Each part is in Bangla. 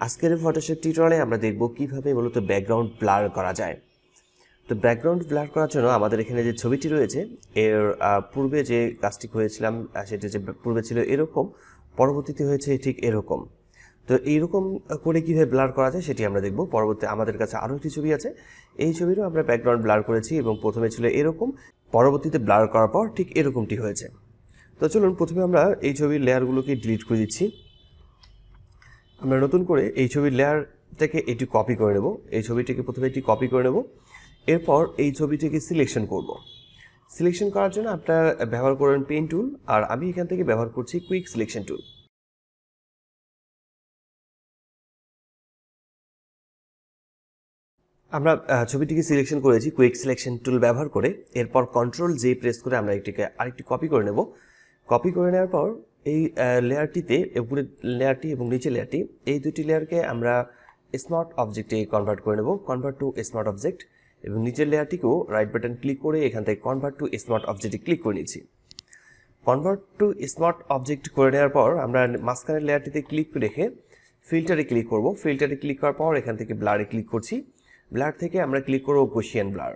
আজকের ফটোশপ টিউটোরিয়ালে আমরা দেখব কিভাবে মূলত ব্যাকগ্রাউন্ড ব্লার করা যায়। তো ব্যাকগ্রাউন্ড ব্লার করার জন্য আমাদের এখানে যে ছবিটি রয়েছে এর পূর্বে যে কাজটি করেছিলাম সেটা যে পূর্বে ছিল এরকম, পরবর্তীতে হয়েছে ঠিক এরকম। তো এইরকম করে কীভাবে ব্লার করা যায় সেটি আমরা দেখব। পরবর্তী আমাদের কাছে আরও একটি ছবি আছে, এই ছবিরও আমরা ব্যাকগ্রাউন্ড ব্লার করেছি এবং প্রথমে ছিল এরকম, পরবর্তীতে ব্লার করার পর ঠিক এরকমটি হয়েছে। তো চলুন প্রথমে আমরা এই ছবির লেয়ারগুলোকে ডিলিট করে দিচ্ছি। আমরা নতুন করে এই ছবির লেয়ারটাকে এটি কপি করে নেব। এই ছবিটিকে প্রথমে এটি কপি করে নেব, এরপর এই ছবিটিকে সিলেকশন করব। সিলেকশন করার জন্য আপনারা ব্যবহার করবেন পেন টুল, আর আমি এখান থেকে ব্যবহার করছি কুইক সিলেকশন টুল। আমরা ছবিটিকে সিলেকশন করেছি কুইক সিলেকশন টুল ব্যবহার করে। এরপর কন্ট্রোল জে প্রেস করে আমরা এটিকে আরেকটি কপি করে নেব। কপি করে নেওয়ার পর এই লেয়ারটিতে উপরের লেয়ারটি এবং নিচের লেয়ারটি, এই দুটি লেয়ারকে আমরা স্মার্ট অবজেক্টে কনভার্ট করে নেব, কনভার্ট টু স্মার্ট অবজেক্ট। এবং নিচের লেয়ারটিকেও রাইট বাটন ক্লিক করে এখান থেকে কনভার্ট টু স্মার্ট অবজেক্টে ক্লিক করে নিচ্ছি। কনভার্ট টু স্মার্ট অবজেক্ট করে নেওয়ার পর আমরা মাঝখানের লেয়ারটিতে ক্লিক রেখে ফিল্টারে ক্লিক করব। ফিল্টারে ক্লিক করার পর এখান থেকে ব্লারে ক্লিক করছি। ব্লার থেকে আমরা ক্লিক করব গসিয়ান ব্লার।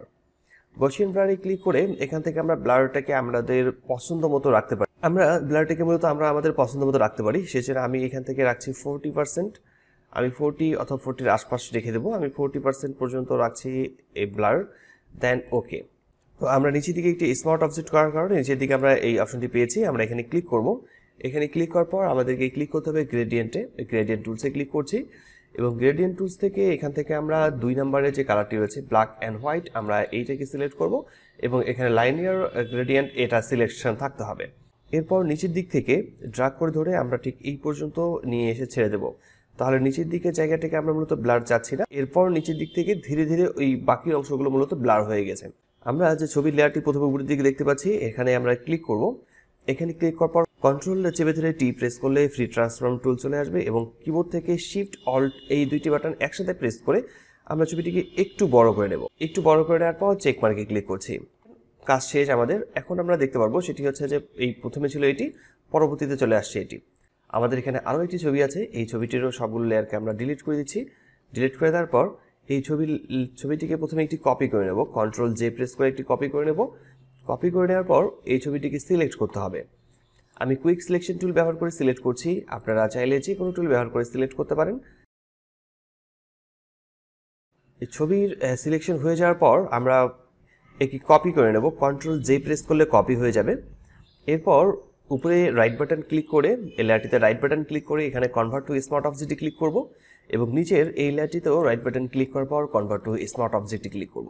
গসিয়ান ব্লারে ক্লিক করে এখান থেকে আমরা ব্লারটাকে আমাদের পছন্দ মতো রাখতে পারি। আমরা ব্লারটাকে মূলত আমরা আমাদের পছন্দ মতো রাখতে পারি। সেজন্য আমি এখান থেকে রাখছি 40%। আমি 40 অথবা 40-র আশপাশ রেখে দেবো। আমি 40% পর্যন্ত রাখছি এই ব্লার, দেন ওকে। তো আমরা নিচের দিকে একটি স্মার্ট অবজেক্ট করার কারণে নিচের দিকে আমরা এই অপশনটি পেয়েছি। আমরা এখানে ক্লিক করব। এখানে ক্লিক করার পর আমাদেরকে ক্লিক করতে হবে গ্রেডিয়েন্টে। গ্রেডিয়েন্ট টুলসে ক্লিক করছি এবং গ্রেডিয়েন্ট টুলস থেকে এখান থেকে আমরা 2 নম্বরের যে কালারটি রয়েছে ব্ল্যাক অ্যান্ড হোয়াইট, আমরা এইটাকে সিলেক্ট করব এবং এখানে লাইনিয়ার গ্রেডিয়েন্ট এটা সিলেকশন থাকতে হবে। এরপর নিচের দিক থেকে ড্র্যাগ করে ধরে আমরা ঠিক এই পর্যন্ত নিয়ে এসে ছেড়ে দেব। তাহলে নিচের দিকে জায়গাটাকে আমরা মূলত ব্লার চাচ্ছি না। এরপর নিচের দিক থেকে ধীরে ধীরে ওই বাকি অংশগুলো মূলত ব্লার হয়ে গেছে। আমরা যে ছবির লেয়ারটি প্রথমে উপরের দিকে দেখতে পাচ্ছি, এখানে আমরা ক্লিক করব। এখানে ক্লিক করার পর কন্ট্রোল চেপে ধরে টি প্রেস করলে ফ্রি ট্রান্সফর্ম টুল চলে আসবে এবং কিবোর্ড থেকে শিফট অল্ট এই দুইটি বাটন একসাথে প্রেস করে আমরা ছবিটিকে একটু বড় করে নেব। একটু বড় করে নেওয়ার পর চেক মার্কে ক্লিক করছি। কাজ শেষ আমাদের। এখন আমরা দেখতে পারবো সেটি হচ্ছে যে এই প্রথমে ছিল এটি, পরবর্তীতে চলে আসছে এটি। আমাদের এখানে আরও একটি ছবি আছে, এই ছবিটিরও সবগুলো লেয়ারকে আমরা ডিলিট করে দিচ্ছি। ডিলিট করে দেওয়ার পর এই ছবিটিকে প্রথমে একটি কপি করে নেব। কন্ট্রোল জে প্রেস করে একটি কপি করে নেব। কপি করে নেওয়ার পর এই ছবিটিকে সিলেক্ট করতে হবে। আমি কুইক সিলেকশন টুল ব্যবহার করে সিলেক্ট করছি, আপনারা চাইলে যে কোনো টুল ব্যবহার করে সিলেক্ট করতে পারেন। এই ছবির সিলেকশন হয়ে যাওয়ার পর আমরা একে কপি করে নেব। কন্ট্রোল জে প্রেস করলে কপি হয়ে যাবে। এরপর উপরে রাইট বাটন ক্লিক করে এই লেয়ারটিতে রাইট বাটন ক্লিক করে এখানে কনভার্ট টু স্মার্ট অবজেক্টে ক্লিক করব এবং নিচের এই লেয়ারটিতেও রাইট বাটন ক্লিক করার পর কনভার্ট টু স্মার্ট অবজেক্টে ক্লিক করব।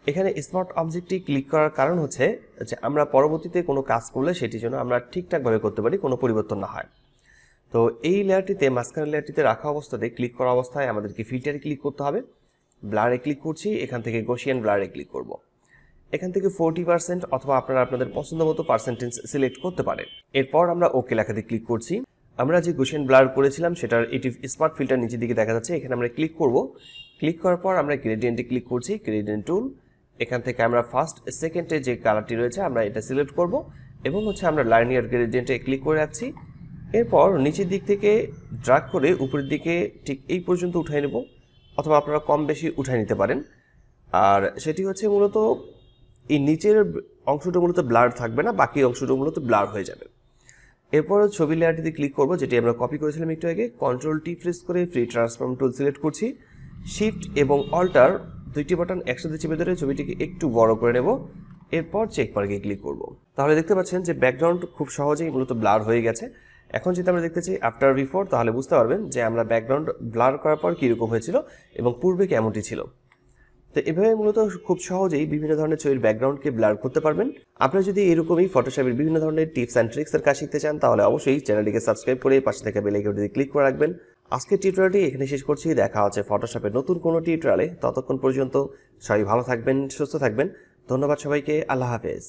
এখানে স্মার্ট অবজেক্টটি ক্লিক করার কারণ হচ্ছে যে আমরা পরবর্তীতে কোনো কাজ করলে সেটি যেন আমরা ঠিকঠাকভাবে করতে পারি, কোনো পরিবর্তন না হয়। তো এই লেয়ারটিতে মাঝখানের লেয়ারটিতে রাখা অবস্থাতে ক্লিক করা অবস্থায় আমাদেরকে ফিল্টারে ক্লিক করতে হবে। ব্লারে ক্লিক করছি, এখান থেকে গসিয়ান ব্লারে ক্লিক করব। এখান থেকে 40% অথবা আপনারা আপনাদের পছন্দ মতো পার্সেন্টেজ সিলেক্ট করতে পারেন। এরপর আমরা ওকে লেখাতে ক্লিক করছি। আমরা যে গসিয়ান ব্লার করেছিলাম সেটার এটি স্মার্ট ফিল্টার নিচের দিকে দেখা যাচ্ছে, এখানে আমরা ক্লিক করব। ক্লিক করার পর আমরা গ্রেডিয়েন্টে ক্লিক করছি, গ্রেডিয়েন্ট টুল। এখান থেকে আমরা ফার্স্ট সেকেন্ডে যে কালারটি রয়েছে আমরা এটা সিলেক্ট করব এবং আমরা লাইনিয়ার গ্রেডিয়েন্টে ক্লিক করে রাখছি। এরপর নিচের দিক থেকে ড্র্যাগ করে উপরের দিকে ঠিক এই পর্যন্ত উঠাই নেব, অথবা আপনারা কম বেশি উঠাই নিতে পারেন। আর সেটি হচ্ছে মূলত এই নিচের অংশটা মূলত ব্লার থাকবে না, বাকি অংশটা মূলত ব্লার হয়ে যাবে। এরপর ছবি লেয়ারটিতে ক্লিক করব, যেটি আমরা কপি করেছিলাম একটু আগে। কন্ট্রোল টি প্রেস করে ফ্রি ট্রান্সফর্ম টুল সিলেক্ট করছি। শিফট এবং অল্টার দুইটি বাটন একসাথে চেপে ধরে ছবিটিকে একটু বড় করে নেব। এরপর চেক মার্কে ক্লিক করব। তাহলে দেখতে পাচ্ছেন যে ব্যাকগ্রাউন্ড খুব সহজেই মূলত ব্লার হয়ে গেছে। এখন যদি আমরা দেখতে চাই আফটার বিফোর, তাহলে বুঝতে পারবেন যে আমরা ব্যাকগ্রাউন্ড ব্লার করার পর কীরকম হয়েছিল এবং পূর্বে কেমনটি ছিল। তো এভাবে মূলত খুব সহজেই বিভিন্ন ধরনের ছবির ব্যাকগ্রাউন্ডকে ব্লার করতে পারবেন। আপনারা যদি এরকমই ফটোশপের বিভিন্ন ধরনের টিপস অ্যান্ড ট্রিক্সের কাজ শিখতে চান, তাহলে অবশ্যই চ্যানেলটিকে সাবস্ক্রাইব করে পাশে থাকা বেল আইকনটিতে ক্লিক করে রাখবেন। আজকের টিউটোরিয়ালটি এখানে শেষ করছি। দেখা হচ্ছে ফটোশপের নতুন কোনো টিউটোরিয়ালে। ততক্ষণ পর্যন্ত সবাই ভালো থাকবেন, সুস্থ থাকবেন। ধন্যবাদ সবাইকে। আল্লাহ হাফেজ।